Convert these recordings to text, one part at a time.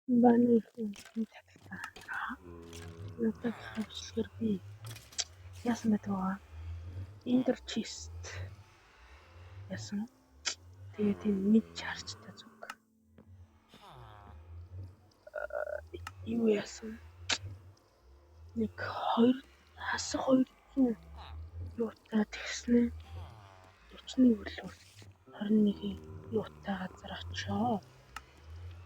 Баны хүн тагтаа. Надад хавчлахэр би яасан мэдваа. Эндэр чист. Яасан. Тэгээд энэ нэг чарчтай зүг. Юу яасан. Нэг 200 юутай тэгснэ. 41 өглөө 21 юутай газар очоо.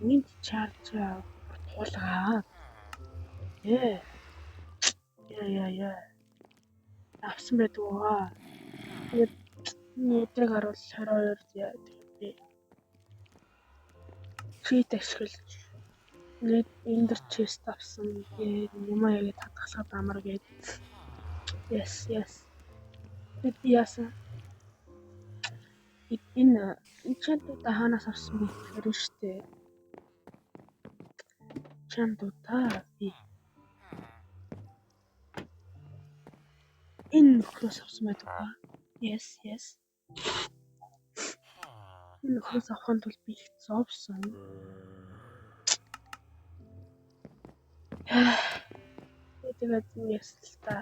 Энд чарж туулгаа. Яа. Авсан байдгаа. Тэгээд өдрийг харуул 22 яа тэгээд би чит ашиглаж нэг эндэр чест авсан. Тэгээд юмаа яг татгалахад амар гээд. Yes. Бид яасан. Энэ чантуудаа хаанаас авсан бэ гэхээр штэ. Чантуудаа би энэ нөхрөөс авсан байдаг. Yes. Энэ нөхрөөс авахын тулд би их зовсон. Тэгээд яасан л та.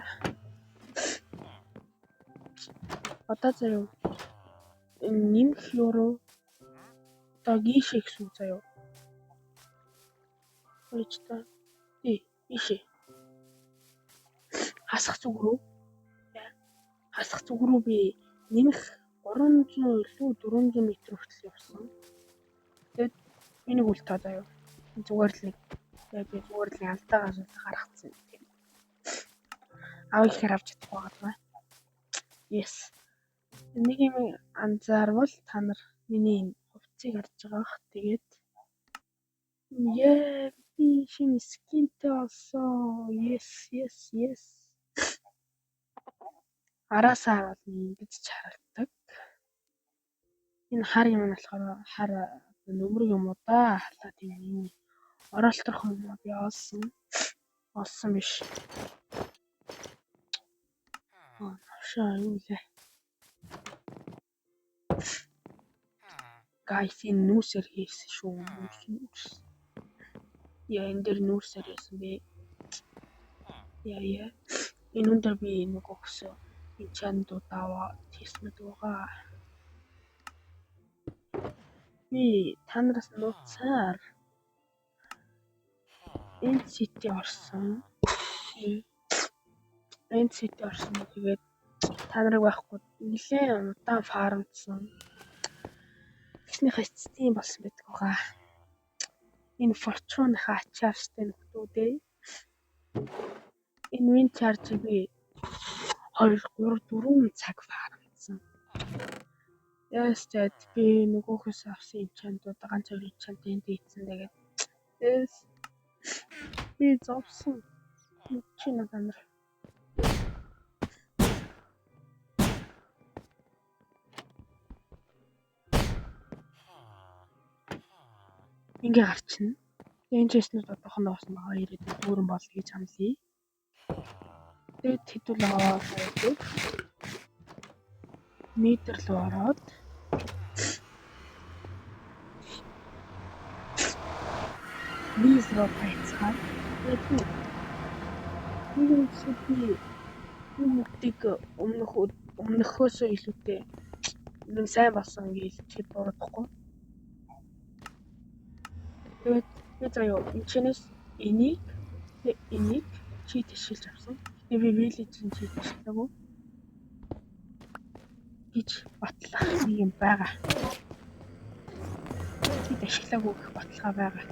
Одоо заяа нэмэх юуруу одоо гişэ гэсэн үг заяа. Өөрчтөө. Ийшээ. Хасах зүг рүү би нэмэх 300 илүү 400 м хүртэл явсан. Тэгээд энийг үлтаа заяа. Зүгээр л алдаагаас гаргацсан. Авъя гэхээр авч чадахгүй байгаа. Yes. Нэг юм анзаарвал та нар миний хувцсыг харж байгаах. Тэгээд би шинэ скинтэй болсон. Yes. Араасаа бол ингэж харагддаг. Энэ хар юм нь болохоор хар нөмрөг юм уу да. Халаа тийм юм. Оролцох юм би олсон биш. Навшаа юу лээ. Guys энэ нүүсээр хийсэн шүү. Яа энэ дэр нүүсээр хийсэн бэ. Яа. Энэ өндөр би нэг өгсөн. Энэ чандууд аваа тийсмэд байгаа. Би танараас нууцаар энэ сити орсон. Тэгээд та нарыг байхгүй нэлээд удаан фармдсан. Эхнийхээ эцсийн болсон байдаг байгаа. Энэ форчунхаа ачаалжтай нөхдүүдээ энэ вин чаржийг би 2 3 4 цаг фармдсан. Ястад би нөгөөхөөс авсан энчантууд ганцхан энчант энд ийцэн тэгээд би зовсон. Чи надад нар ингээ гарчна. Энэ чэснүүд одоохондоо болсон байгаа ирээдүйд дүүрэн болно гэж хамлая. Тэгээд хэдүүл аваад метр рүү ороод лизроо байцгаа. Бүгдийг өмнөхөөс илүүтэй нэг сайн болсон гэж чи буруудахгүй. Тэгээд би заяа энэчнээс энийг чи тишилж авсан. Тэгээд би вилежийн чи тишлээгүй гэж батлах нэг юм байгаа. Чи тишлээгүй гэх баталгаа байгаа.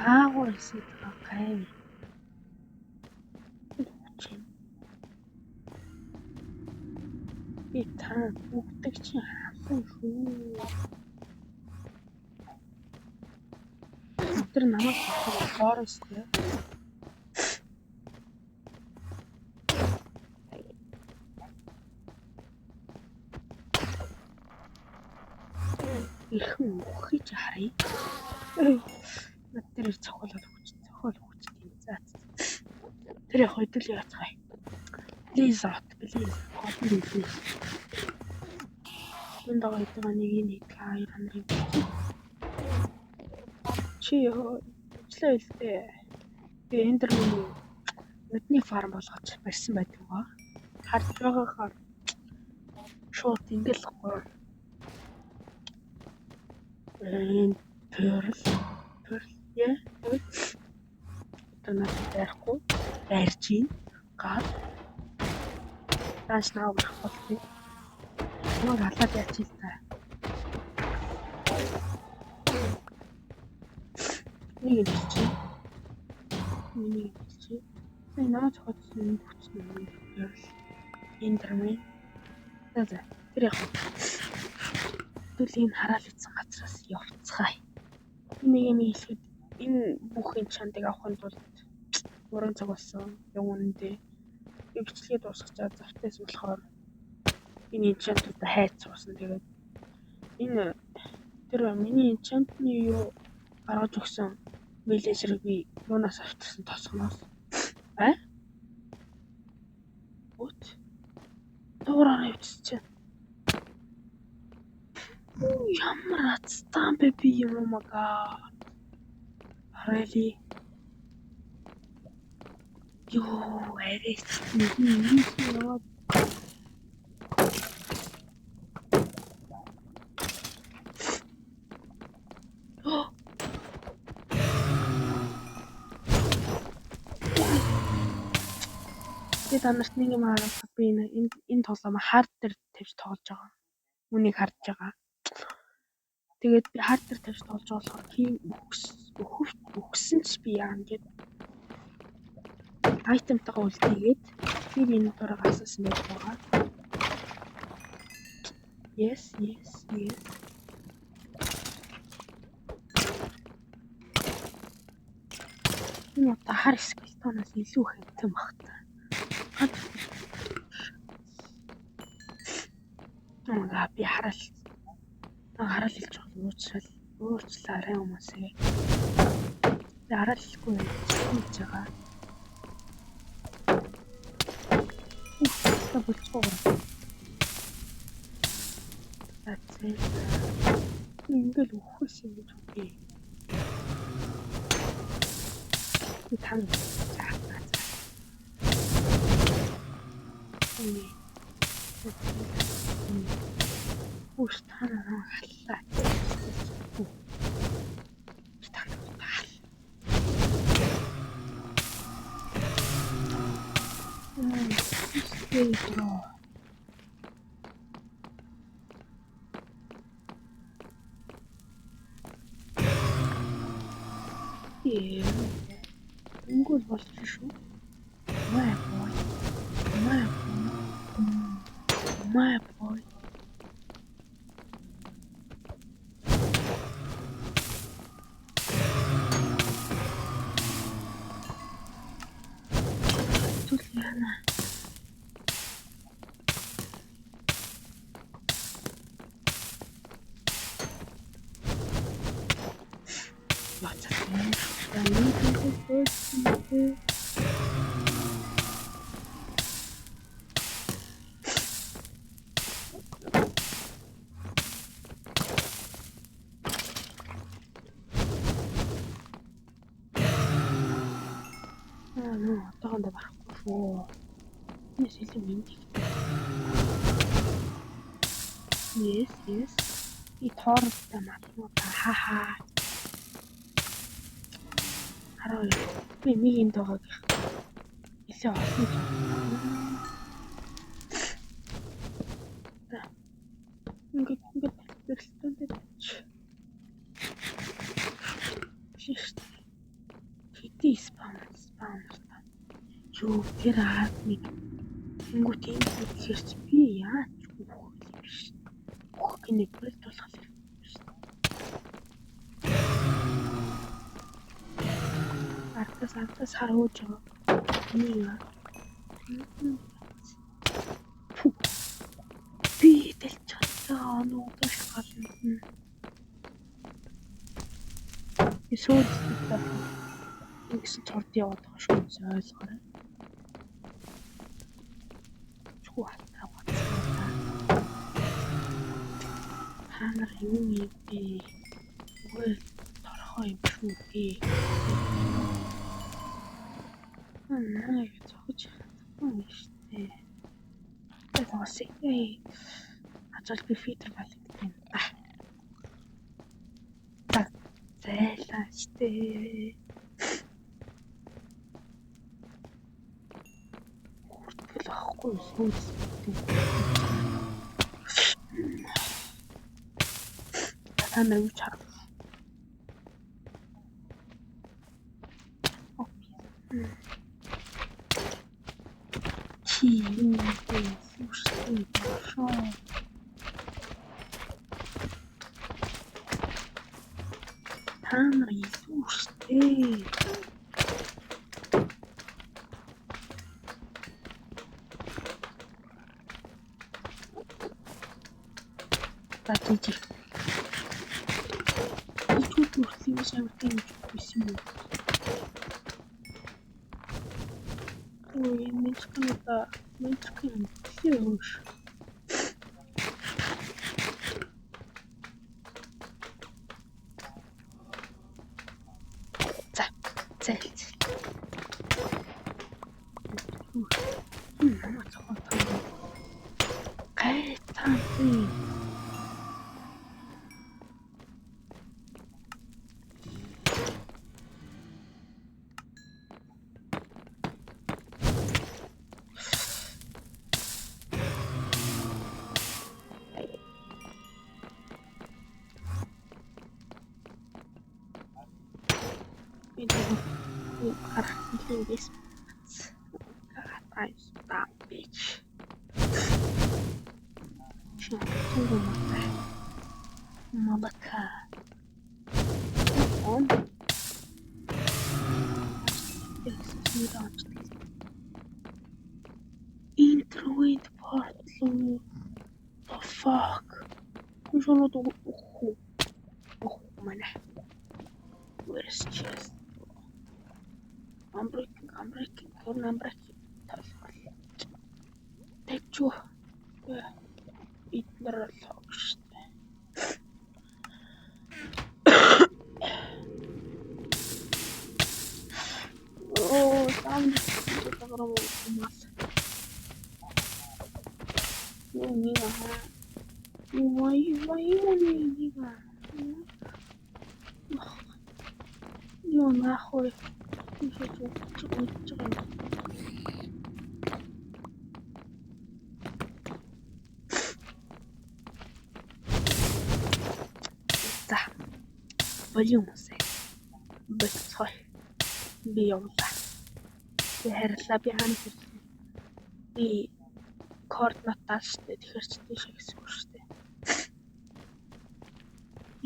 Аагүй эсвэл гайв. Би та бүгдийг чи хасан шүү. Тэр намайг хооростой. Ихэн ухиж харъя. Над тэр цохол өгч тийм заац. Тэр хойдол яацгаая. Please. Энд байгаа эдгээр нэг нэг хоёр хоног чи уучлаа хэлдээ. Би эндэрний нүдний фарм болгож барьсан байдаг ба. Харж байгаагаар шууд ингээл гоо. Перл яа. Танаас ярихгүй байрч ийн гал тааш наав болохгүй. Намайг халаад яач ил та. Нэг юм чи. Миний юм чи. Энэ наа цогцсон бүтсэн юм перл. Эндэрмэн. За тэр яг төлөгийг хараал ицсэн газраас явцгаая. Нэг юм хэлэхэд энэ бүх энчантыг авахын тулд 3 цаг болсон. Яг үнэндээ би бичлэгээ дуусгачаад завтаас болохоор энэ энчантуудаа хайц суусан. Тэгээд энэ тэр миний энчантны юу гаргаж өгсөн виллежерыг би юунаас авчихсан тосгоноос. What? Дуураараа явчихсан. Ямар атстан бэ би юм уу мага. Really? Ёо, арайс нэг юм яа. Би танарт нэг юм харуулах би энэ тоглоом хард дээр тавьж тоглож байгаа. Үнийг харж байгаа. Тэгээд би хард дээр тавьж тоглож байгаа болохоор тийм өгсөн ч би яа ингээд айтемтайгаа үлдээгээд би энэ дураг асуусан байж байгаа. Yes. Энэ одоо хар скелетоноос илүү хэмтэн багтаа. Намайг би хараал хэлж байгаа уучлаарай хүмүүсээ. Би хараал хэлэхгүй байж байгаа. Та болчихгоо. Зацээ. Ингээл өхөс юм гэж үгүй. Би тань заахаа. Уус танаа халлаа. Ингүүл болчих шүү. My boy. Туляна. Отоогондоо барахгүй шүү. Энэ сэлэн минь. Yes. И тоортой матнуудаа хаа. Хараа. Би нэг юм дагааг. Илүү олон. Ингээд зэрэлтэнтэй тач. Шишт. Хити спам. Юу тэр нэг ингүүт юм хэлж би яач үгүй биш. Үгүй нэг бүрэл тулах биш. Артас харууж байгаа. Нийга. Би дэлж чадсан нуудаж гарна. Эсвэл ингэсэн цорд яваад байгаа шүү дээ ойлгоорой. Чгүй хатаа. Чанга юу юм бэ? Зүгээр торхоо юм шүү дээ. Намайг зохиж чадахгүй юм штэ. Тэгээ ачаал би фильтр балигдсан. Зайлаа штэ. Хүртэл ахгүй сүүс. Та нар юу чарах? Чи юу бэ? Сүртэй бошоо. Та нар сүртэй. Татчих. Чүүд нүрлийн шавьтай юм байсан юм. Ой, мэнчкэн хөөш. Зайлж. Намайг цохол. Гайцсан. This God, I stop, bitch. Malaka. On. Intruit portal. The fuck? Who's on the oh, man. Where's chest? I'm breaking. I'm breaking. Take you. Yeah. Eat the logs. Oh, damn. Why you нахуй за волюмсаа бэлцгой би явлаа би харилаа би хаана ирсэн би координат дааштай тэгэхээр ч тийш гэсэн үг шүү дээ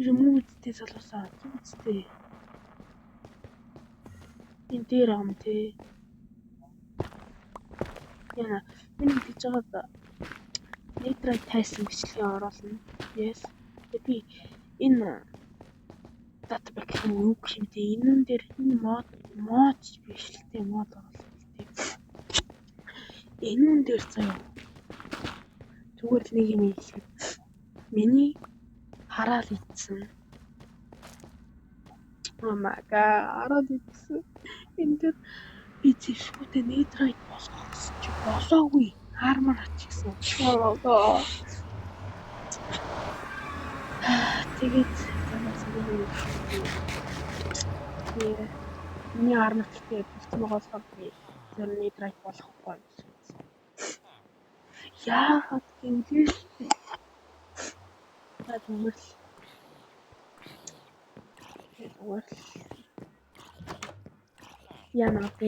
remove-тэй залуусаа зүгтээ энэ дээр ам тий яна энэ хийж байгаа Nitrite тайсан бичлэгээ оруулна. Yes. Би энэ датабек юм уу гэмтэй энүүн дээр энэ мод биш л дээ мод оруулах тий. Энүүн дээр заяа. Зүгээр л нэг юм хэлээ. Миний хараад ицсэн. Oh my god, хараад ицсэн. Энэ дээр би зэвсгүүтэй Nitrite болгох гэсэн чи болоогүй. Армор ачигсан. Тэгээд миний армортэй бэлтгэн болгоход би зөв Nitrite болохгүй гэсэн. Яагаад гэвэл зүгээр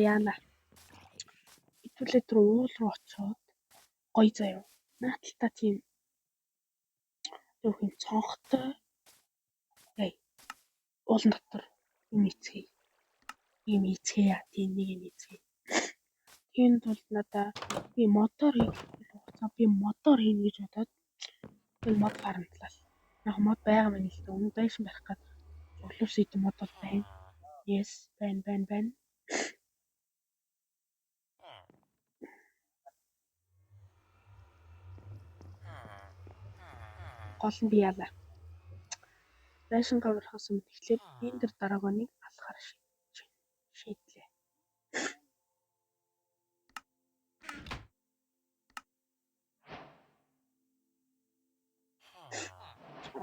яна итүүлээ тэр уул руу очоод гоё заяа. Нааталтаа тийм юм цонхтой уулан дотор юм эцгээ яа тийм нэг юм эцгээ. Тийм тулд надаа би мотор хийнэ гэж бодоод энэ мод фармтлаа. Яг мод байгаа мэн л дээ. Өмнө дайсан байх гээд өглөөс идэх мод бол байна. Yes, байна. Гол нь би яалаа. байшингаа болохоос өмнө эхлээд Эндер Драгоныг алахаар шийдлээ.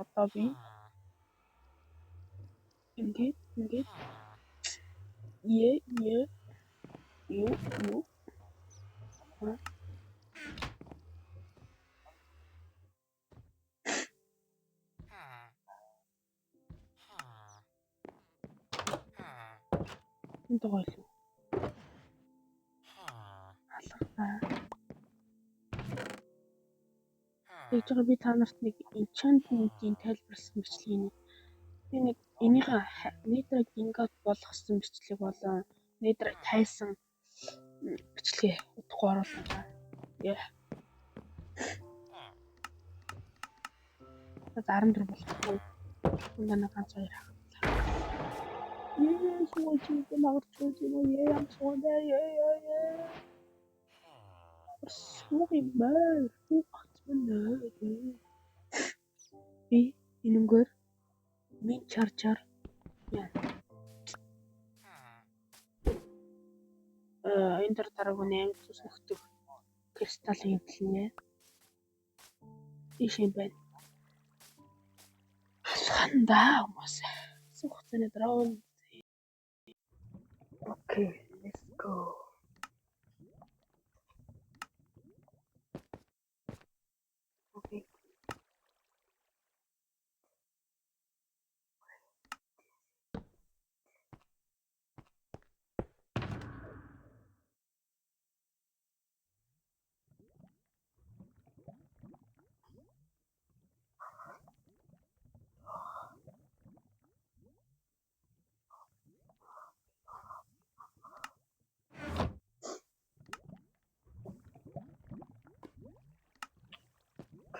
Одоо би ингээд юу энэ тоглоо. Алхаа. Тэгж байгаа би та нарт нэг enchantment-ийн тайлбарласан бичлэгийг би нэг энийхээ Nether Gingot болгосон бичлэг болон Nether тайсан бичлэгээ утгагүй оруулсан байгаа. Яа. 14 болохгүй. Ундаа ганц хоёр хаа. Сууж наарч юм яам суугаа яа. Суугий маа. Би энэгээр min charger яа. Эндер Драгоны амт ус нөхдөг кристалл хэвлэнэ. Иш юм байна. Хандаа хүмүүс. Сухтаны дрон. Okay, let's go. Okay.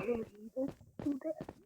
Okay, let's do that.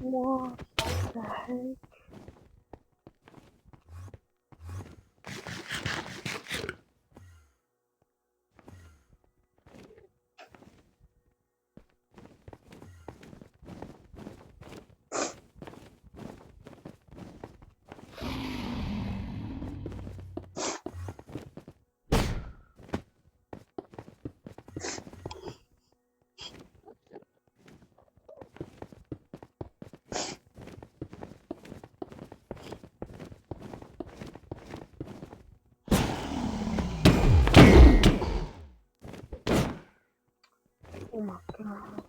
What the heck? Oh my god.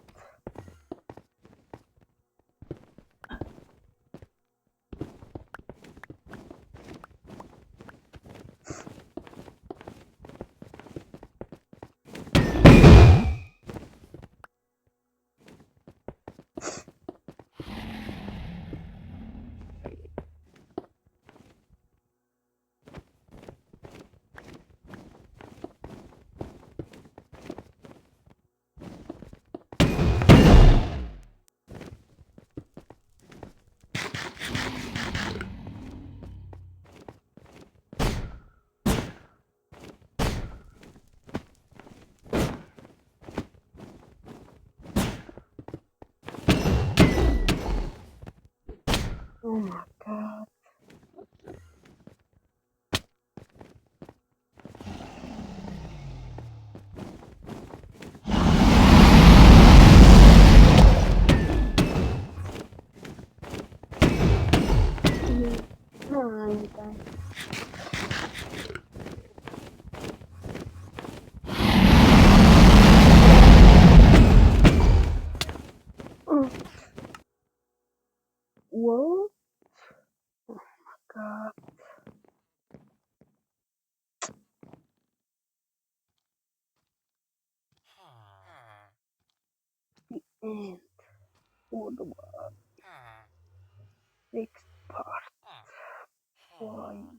Oh my god. Oh my god. What? Oh my god. The end. What? Next part. Why?